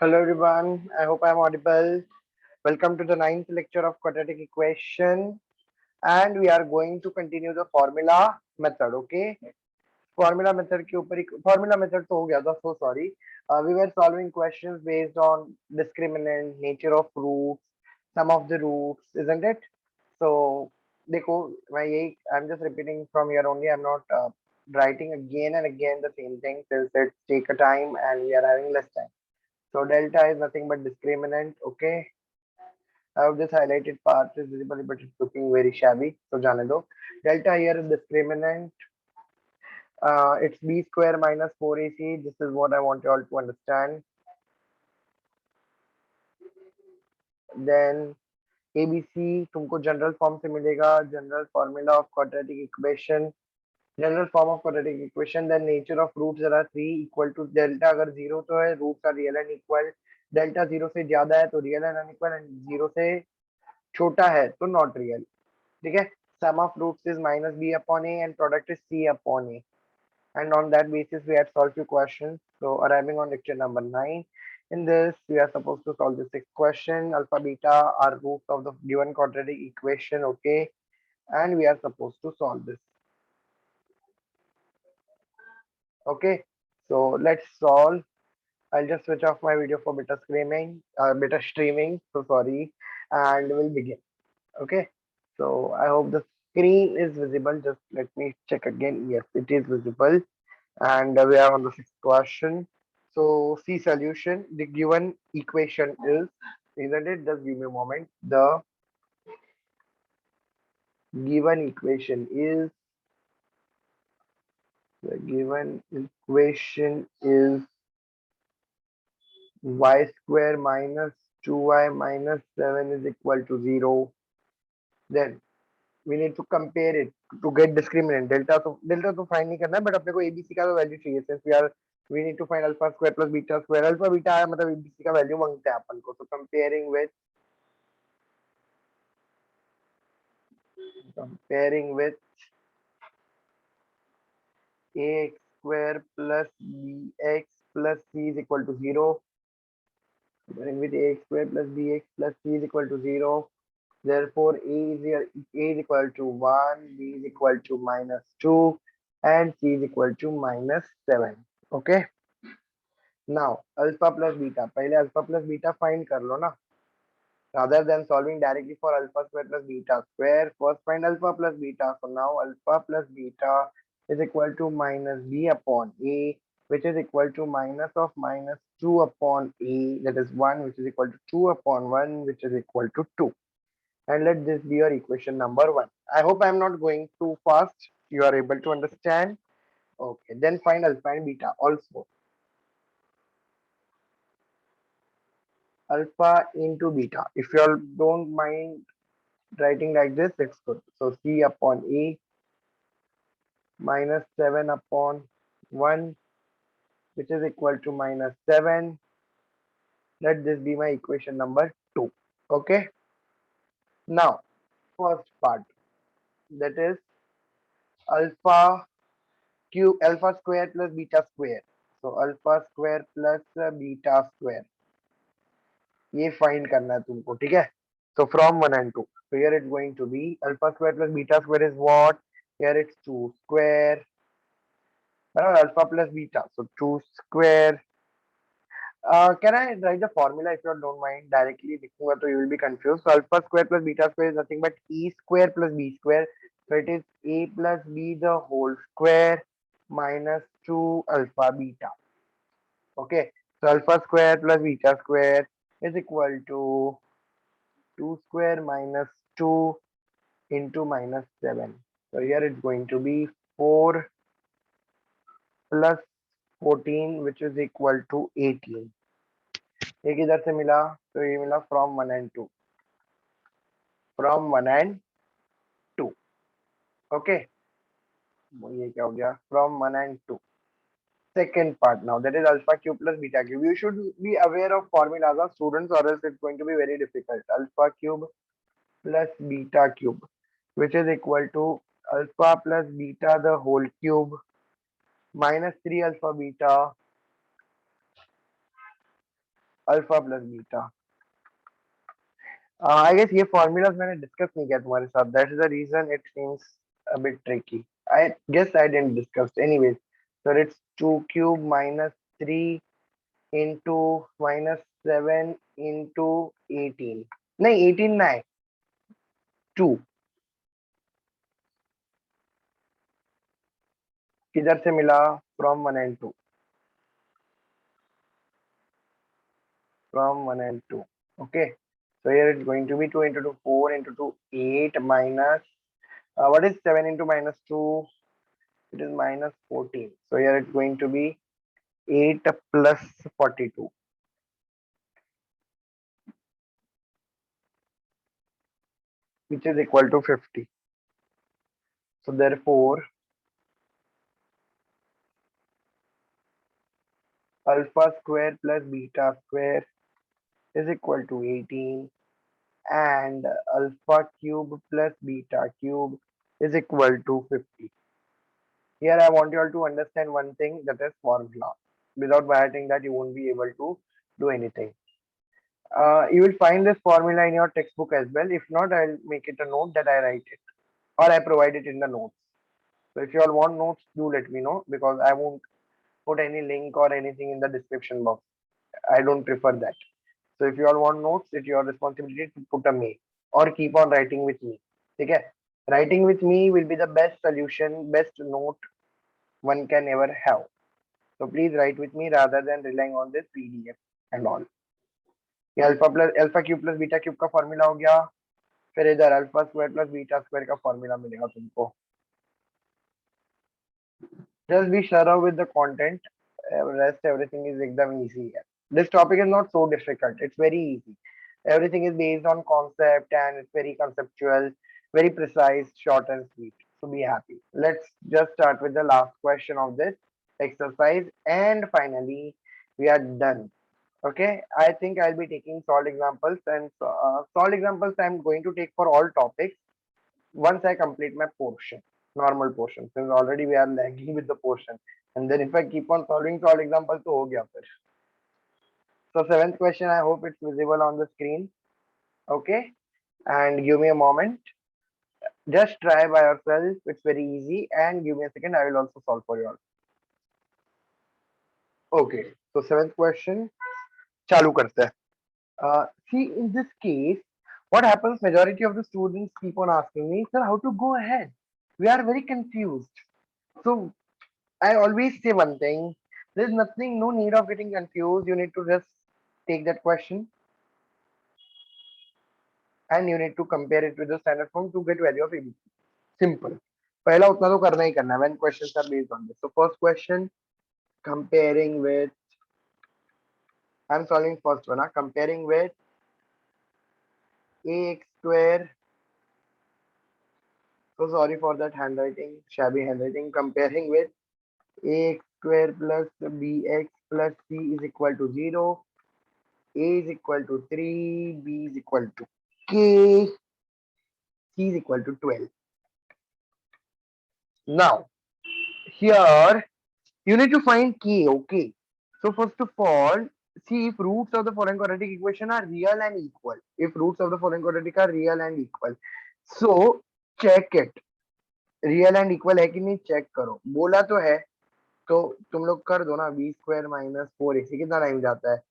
Hello everyone, I hope I'm audible. Welcome to the ninth lecture of quadratic equation and we are going to continue the formula method, okay? Formula method के ऊपर formula method तो हो गया था, so sorry. We were solving questions based on discriminant, nature of roots, sum of the roots, isn't it? So देखो मैं यही I'm just repeating from here only. I'm not writing again and again the same thing since it take a time and we are having less time. So delta is nothing but discriminant. Okay. I have this highlighted part is visible, but it's looking very shabby. So jane do. Delta here is discriminant. It's b square minus 4ac. This is what I want you all to understand. Then ABC तुमको general form से मिलेगा. General formula of quadratic equation. General form of quadratic equation. Then nature of roots there are 3 equal to delta अगर 0 तो है roots are real and equal. Delta 0 से ज्यादा है तो रियल एंड अनइक्वल एंड 0 से छोटा है तो नॉट रियल. ठीक है. Sum of roots is minus b upon a and product is c upon a. And on that basis, we had solved few questions. So arriving on lecture number 9. In this, we are supposed to solve the sixth question. Alpha, beta are roots of the given quadratic equation. Okay. And we are supposed to solve this. Okay. So let's solve. I'll just switch off my video for beta streaming. So sorry. And we'll begin. Okay. So I hope the screen is visible. Just let me check again. Yes, it is visible. And we are on the sixth question. So C solution. The given equation is, isn't it? Just give me a moment. The given equation is y square minus 2y minus 7 is equal to 0. Then we need to compare it to get discriminant. Delta तो find नहीं करना है, but अपने को ABC का तो value चाहिए. Since we need to find alpha square plus beta square. Alpha beta आया मतलब ABC का वैल्यू मांगते हैं अपन को. So comparing with ax square plus bx plus c is equal to 0. Comparing with ax square plus bx plus c is equal to 0. Therefore, a is equal to 1, b is equal to minus 2, and c is equal to minus 7. Okay. Now, alpha plus beta. पहले alpha plus beta find कर लो ना. Rather than solving directly for alpha square plus beta square, first find alpha plus beta. So now alpha plus beta is equal to minus b upon a, which is equal to minus of minus 2 upon a, that is 1, which is equal to 2 upon 1, which is equal to 2. And let this be your equation number 1. I hope I am not going too fast. You are able to understand. Okay, then find alpha and beta also. Alpha into beta. If you all don't mind writing like this, it's good. So c upon a minus 7 upon 1, which is equal to minus 7. Let this be my equation number 2. Okay. Now, first part, that is alpha square plus beta square. So alpha square plus beta square. ये find करना है तुमको, ठीक है? So from 1 and 2. So here it's going to be alpha square plus beta square is what? Here it's 2 square. Alpha plus beta. So 2 square. Can I write the formula if you don't mind directly? लिखूंगा तो you will be confused. So alpha square plus beta square is nothing but e square plus b square. So it is a plus b the whole square minus 2 alpha beta. Okay. So alpha square plus beta square is equal to 2 square minus 2 into minus 7. So here it's going to be 4 plus 14, which is equal to 18. ये किधर से मिला? तो ये मिला from 1 and 2. From 1 and 2. Okay. ये क्या हो गया? From 1 and 2. Second part now, that is alpha cube plus beta cube. You should be aware of formulas of students or else it's going to be very difficult. Alpha cube plus beta cube, which is equal to alpha plus beta the whole cube minus 3 alpha beta alpha plus beta. I guess ये formulas मैंने discuss नहीं किया तुम्हारे साथ, that is the reason it seems a bit tricky. I guess I didn't discuss. Anyways, so it's 2 cube minus 3 into minus 7 into 18. नहीं 18 ना है 2, किधर से मिला? From 1 and 2, from 1 and 2. Okay, so here it's going to be 2 into 2, 4 into 2, 8 minus what is 7 into minus 2? It is minus 14. So here it's going to be 8 plus 42, which is equal to 50. So therefore, alpha square plus beta square is equal to 18, and alpha cube plus beta cube is equal to 50. Here I want you all to understand one thing, that is formula. Without violating that, you won't be able to do anything. You will find this formula in your textbook as well. If not, I'll make it a note that I write it, or I provide it in the notes. So if you all want notes, do let me know, because I won't put any link or anything in the description box. I don't prefer that. So if you all want notes, it's your responsibility to put a mail or keep on writing with me. Okay? Writing with me will be the best solution, best note one can ever have. So please write with me rather than relying on this PDF and all. ये alpha cube plus beta cube का formula हो गया, फिर इधर alpha square plus beta square का formula मिलेगा तुमको. Just be thorough with the content. Rest everything is एकदम easy है. This topic is not so difficult. It's very easy. Everything is based on concept and it's very conceptual, very precise, short and sweet. So be happy. Let's just start with the last question of this exercise, and finally we are done. Okay, I think I'll be taking solved examples, and solved examples I'm going to take for all topics once I complete my portion, normal portion, since already we are lagging with the portion. And then if I keep on solving solved examples, तो हो गया फिर. So seventh question, I hope it's visible on the screen. Okay, and give me a moment. Just try by yourself. It's very easy. And give me a second. I will also solve for you all. Okay. So seventh question. चालू करते हैं. See, in this case, what happens? Majority of the students keep on asking me, sir, how to go ahead? We are very confused. So I always say one thing. There's nothing, no need of getting confused. You need to just take that question and you need to compare it with the standard form to get value of ABC. Simple. पहला उतना तो करना ही करना है when questions are based on this. So first question, comparing with, I'm solving first one. Comparing with ax square. So sorry for that handwriting, shabby handwriting. Comparing with ax square plus bx plus c is equal to 0. A is equal to 3, B is equal to K, C is equal to 12. Now, here you need to find K, okay? So first of all, see if roots of the following quadratic equation are real and equal. If roots of the following quadratic are real and equal. So check it. Real and equal है कि नहीं check करो. बोला तो है तो तुम लोग कर दो ना. बी स्क्वायर माइनस 4ac कितना टाइम जाता है?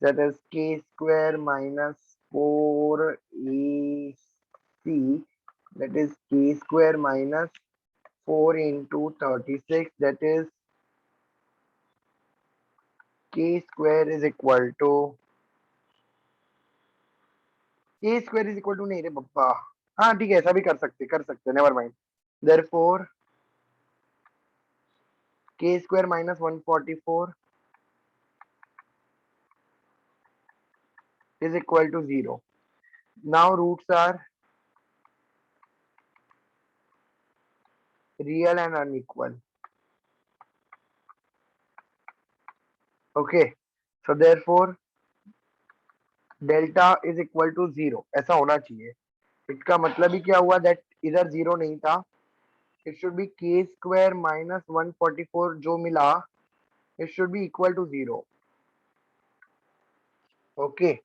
That is k square minus 4ac, that is k square minus 4 into 36, that is k square is equal to नहीं रे बप्पा. हाँ ठीक है, ऐसा भी कर सकते never mind. therefore k square minus 144 is equal to 0. Now roots are real and unequal. Okay, so therefore delta is equal to 0 ऐसा होना चाहिए. इसका मतलब ही क्या हुआ? दैट इधर 0 नहीं था. It should be k square minus 144 जो मिला, it should be equal to 0. Okay.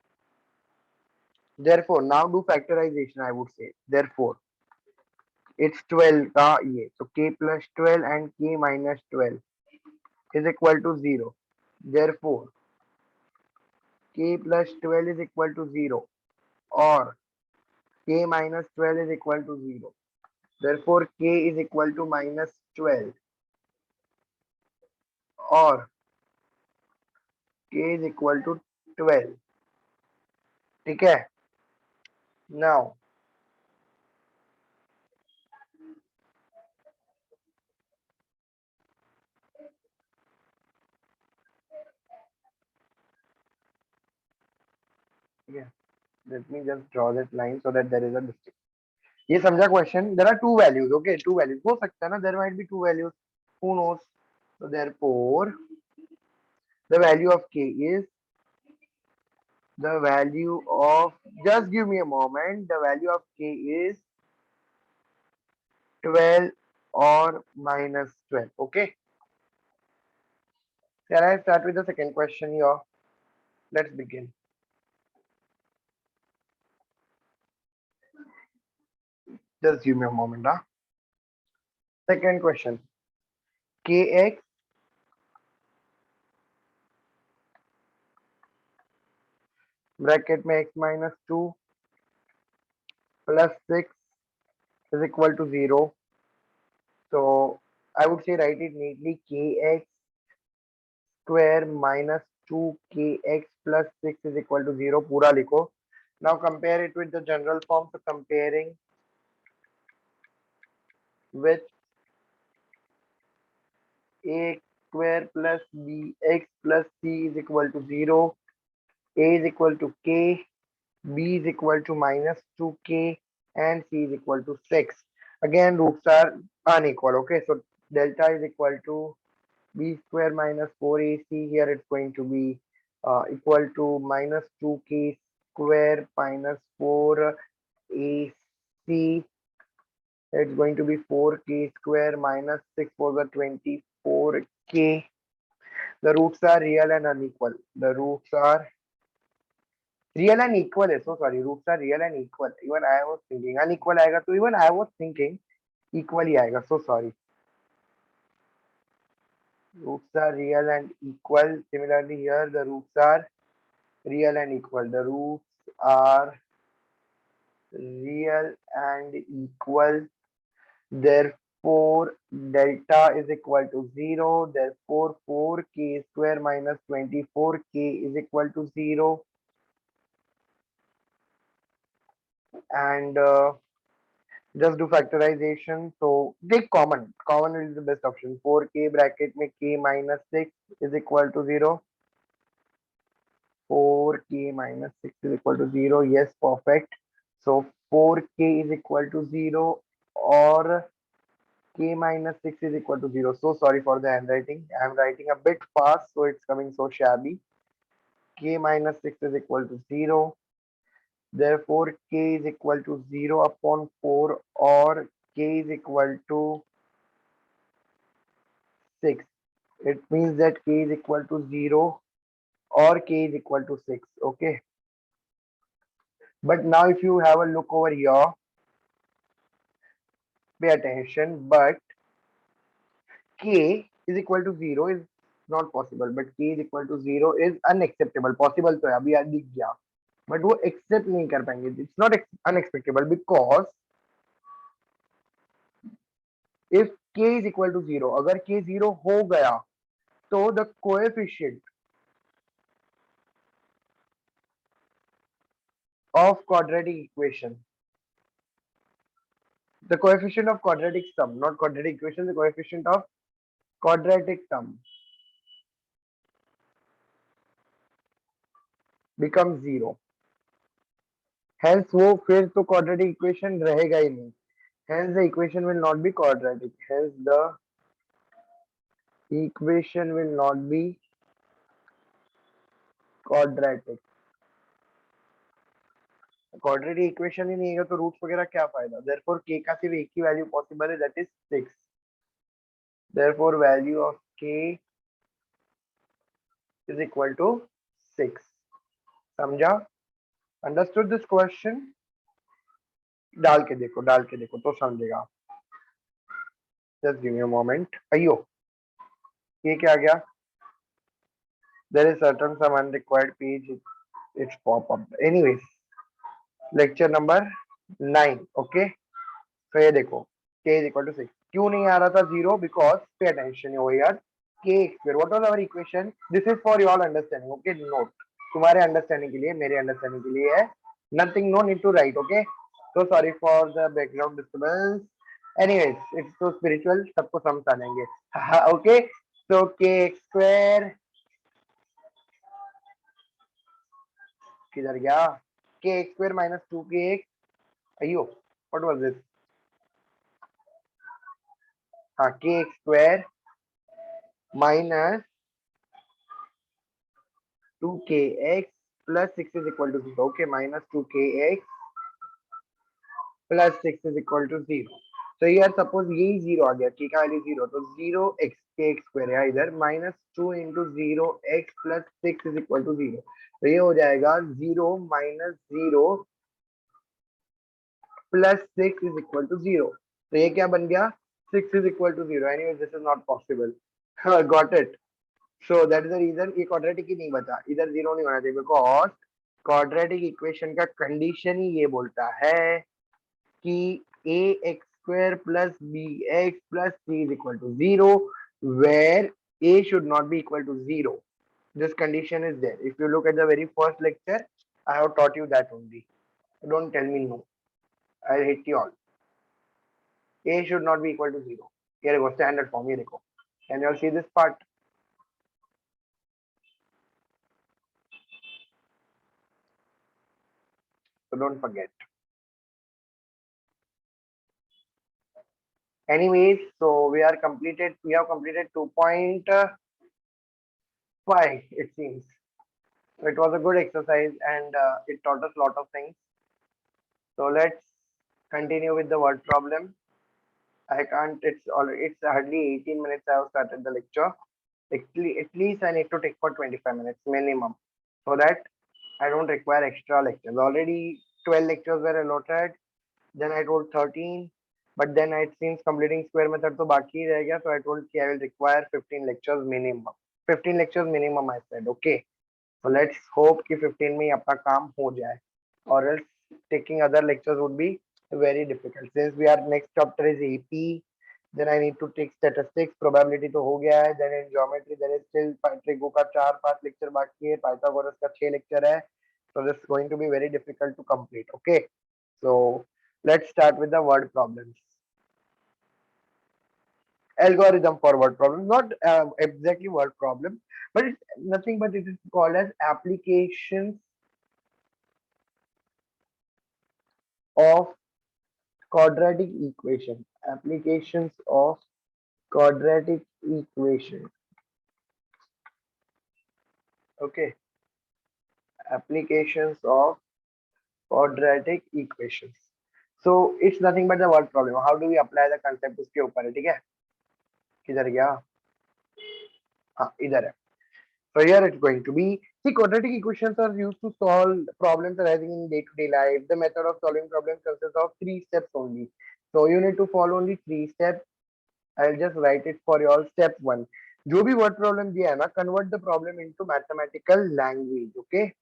Therefore, now do factorization. I would say. Therefore, it's 12 का ये. So k plus 12 and k minus 12 is equal to 0. Therefore, k plus 12 is equal to 0 or k minus 12 is equal to 0. Therefore, k is equal to minus 12 or k is equal to 12. ठीक है? Now, yeah, let me just draw that line so that there is a distinction. ये समझा question? There are two values. Okay, two values. हो सकता है ना? There might be two values. Who knows? So therefore, the value of k is the value of, just give me a moment, the value of k is 12 or minus 12. Okay. Shall I start with the second question here? Let's begin. Just give me a moment. Huh? Second question. Kx bracket में x minus 2 plus 6 is equal to 0. So I would say write it neatly. Kx square minus 2kx plus 6 is equal to 0. पूरा लिखो. Now compare it with the general form. So comparing with a square plus bx plus c is equal to 0. A is equal to k, b is equal to minus 2k, and c is equal to 6. Again, roots are unequal. Okay, so delta is equal to b square minus 4ac. Here it's going to be equal to minus 2k square minus 4ac. It's going to be 4k square minus 6 for the 24k. The roots are real and unequal. The roots are real and equal है. So sorry, roots are real and equal. Even I was thinking unequal आएगा तो even I was thinking equal ही आएगा. So sorry. Roots are real and equal. Similarly here the roots are real and equal. The roots are real and equal. Therefore delta is equal to 0. Therefore 4k square minus 24k is equal to 0. And just do factorization. So take common. Common is the best option. 4k bracket में k minus 6 is equal to 0. 4k minus 6 is equal to 0. Yes, perfect. So 4k is equal to 0 or k minus 6 is equal to 0. So sorry for the handwriting. I am writing a bit fast, so it's coming so shabby. K minus 6 is equal to 0. Therefore, k is equal to 0 upon 4 or k is equal to 6. It means that k is equal to 0 or k is equal to 6. Okay. But now if you have a look over here, pay attention. But k is equal to 0 is not possible. But k is equal to 0 is unacceptable. Possible तो है अभी याद दिख गया. But वो accept नहीं कर पाएंगे. It's not unacceptable because if k is equal to 0, अगर k 0 हो गया तो the coefficient of quadratic equation, the coefficient of quadratic sum, not quadratic equation, the coefficient of quadratic sum becomes 0. Hence वो फिर तो quadratic equation रहेगा ही नहीं. Hence the equation will not be quadratic. Hence the equation will not be quadratic. Quadratic equation ही नहीं है तो roots वगैरह क्या फायदा. Therefore k का सिर्फ एक ही वैल्यू पॉसिबल है, that is 6. Therefore value of k is equal to 6. समझा? Understood this question? डाल के देखो तो समझेगा. Just give me a moment. अयो, ये क्या आ गया? There is certain some unrequired page. It's pop up. Anyways, lecture number 9. Okay. तो ये देखो k is equal to 6. क्यों नहीं आ रहा था 0? Because pay attention over here. K square. What was our equation? This is for your understanding. Okay. Note. तुम्हारे understanding के लिए, मेरे अंडरस्टैंडिंग के लिए है. Nothing, no need to write. Okay. So sorry for the background disturbance. Anyways, it's so spiritual. सबको समझ आ जाएंगे. Okay. So k square किधर गया? K X square minus two K X. अयो, व्हाट वाज दिस? हाँ, K X square minus two K X plus six is equal to zero. Okay, minus two K X plus six is equal to zero. तो यार suppose यही zero आ गया, K का value zero, तो zero X के X square है इधर, minus two into zero X plus six is equal to zero. तो ये हो जाएगा zero minus zero plus six is equal to zero. तो ये क्या बन गया? Six is equal to zero. Anyways this is not possible. Got it. So that is the reason ये क्वाड्रेटिक ही नहीं बचा, इधर जीरो नहीं होना चाहिए, बिकॉज क्वाड्रेटिक इक्वेशन का कंडीशन ही ये बोलता है कि A X square plus B X plus C is equal to zero, where A should not be equal to zero. This condition is there. If you look at the very first lecture, I have taught you that only. Don't tell me no. I'll hit you all. A should not be equal to zero. Here you go, standard form. Here you go. Can you all see this part? So don't forget. Anyways, so we have completed 2.5, it seems. So it was a good exercise and it taught us a lot of things. So let's continue with the word problem. I can't, it's hardly 18 minutes I have started the lecture. At least I need to take for 25 minutes minimum, so that I don't require extra lectures. Already 12 lectures were allotted, then I told 13, but then it seems completing square method तो बाकी रह गया, so I told I will require 15 lectures minimum. 15 lectures minimum I said. Okay, so let's hope कि 15 में ही अपना काम हो जाए, or else taking other lectures would be very difficult. Since we are next chapter is AP, then I need to take statistics. Probability तो हो गया है. Then in geometry there is still trigo का 4-5 lecture बाकी है, Pythagoras का 6 lecture है, so this is going to be very difficult to complete. Okay, so let's start with the word problems. Algorithm for word problem, not exactly word problem, but it's nothing but it is called as applications of quadratic equation. Applications of quadratic equation. Okay, applications of quadratic equations. So it's nothing but the word problem. How do we apply the concept उसके ऊपर है, ठीक है? किधर गया? हाँ, इधर है. So here it's going to be, see, quadratic equations are used to solve problems arising in day-to-day life. The method of solving problems consists of 3 steps only. So you need to follow only 3 steps. I'll just write it for you all. Step 1. जो भी word problem दिया है ना, convert the problem into mathematical language. Okay,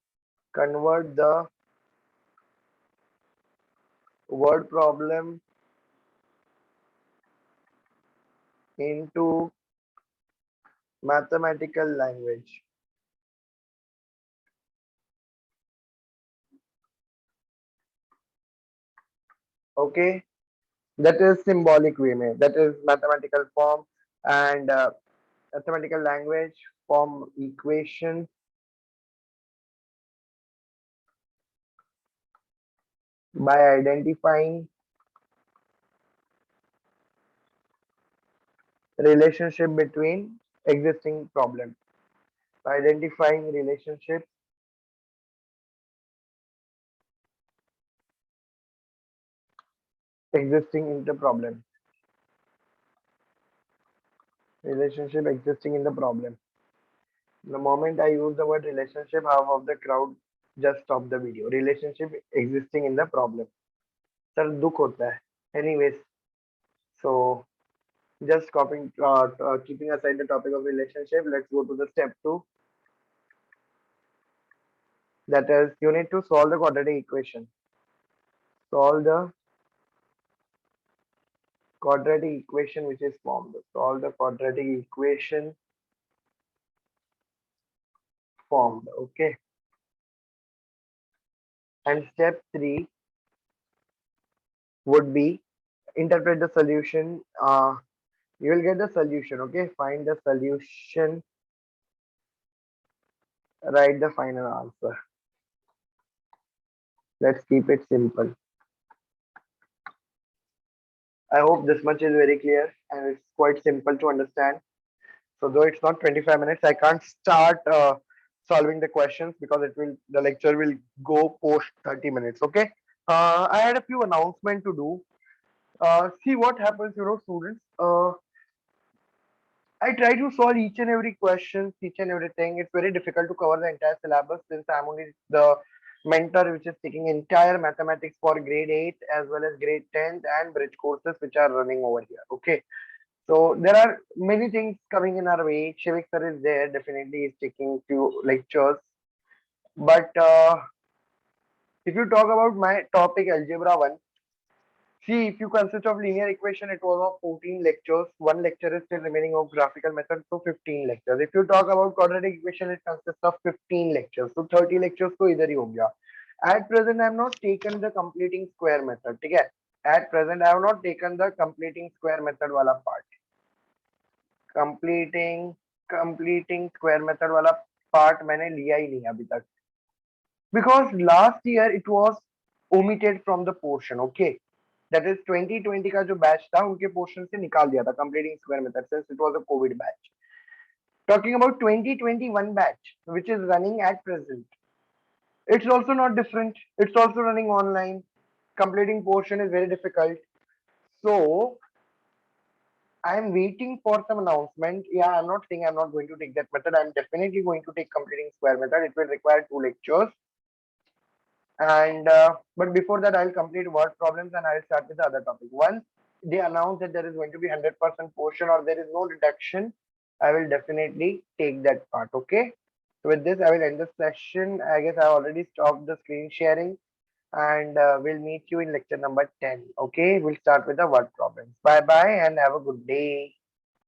convert the word problem into mathematical language. Okay, that is symbolic way में, that is mathematical form, and mathematical language form equation by identifying relationship between existing problems. By identifying relationships existing in the problem. Relationship existing in the problem. The moment I use the word relationship, half of the crowd just stop the video. Relationship existing in the problem. Sir, दुख होता है. Anyways, so just keeping aside the topic of relationship, let's go to the step 2. That is, you need to solve the quadratic equation. Solve the quadratic equation which is formed. Solve the quadratic equation formed. Okay. And step 3 would be interpret the solution. You will get the solution. Okay. Find the solution. Write the final answer. Let's keep it simple. I hope this much is very clear and it's quite simple to understand. So though it's not 25 minutes, I can't start solving the questions because the lecture will go post 30 minutes. Okay. I had a few announcements to do. See what happens, students. I try to solve each and every question, each and everything. It's very difficult to cover the entire syllabus since I'm only the mentor which is taking entire mathematics for grade 8 as well as grade 10th and bridge courses which are running over here. Okay. So there are many things coming in our way. Shivik sir is there, definitely is taking few lectures. But if you talk about my topic algebra 1, see, if you consist of linear equation, it was of 14 lectures. One lecture is still remaining of graphical method, so 15 lectures. If you talk about quadratic equation, it consists of 15 lectures. So 30 lectures तो इधर ही हो गया. At present, I have not taken the completing square method. ठीक है? At present, I have not taken the completing square method वाला part. Completing square method वाला part मैंने लिया ही नहीं अभी तक. Because last year it was omitted from the portion. Okay. That is 2020 का जो बैच था उनके पोर्शन से निकाल दिया था completing square method since it was a COVID batch. Talking about 2021 batch which is running at present, it's also not different. It's also running online. Completing portion is very difficult. So I am waiting for some announcement. Yeah, I'm not saying I'm not going to take that method. I'm definitely going to take completing square method. It will require 2 lectures. And but before that, I'll complete word problems and I'll start with the other topic. Once they announce that there is going to be 100% portion or there is no reduction, I will definitely take that part. Okay. So with this, I will end the session. I guess I already stopped the screen sharing and we'll meet you in lecture number 10. Okay. We'll start with the word problems. Bye bye and have a good day.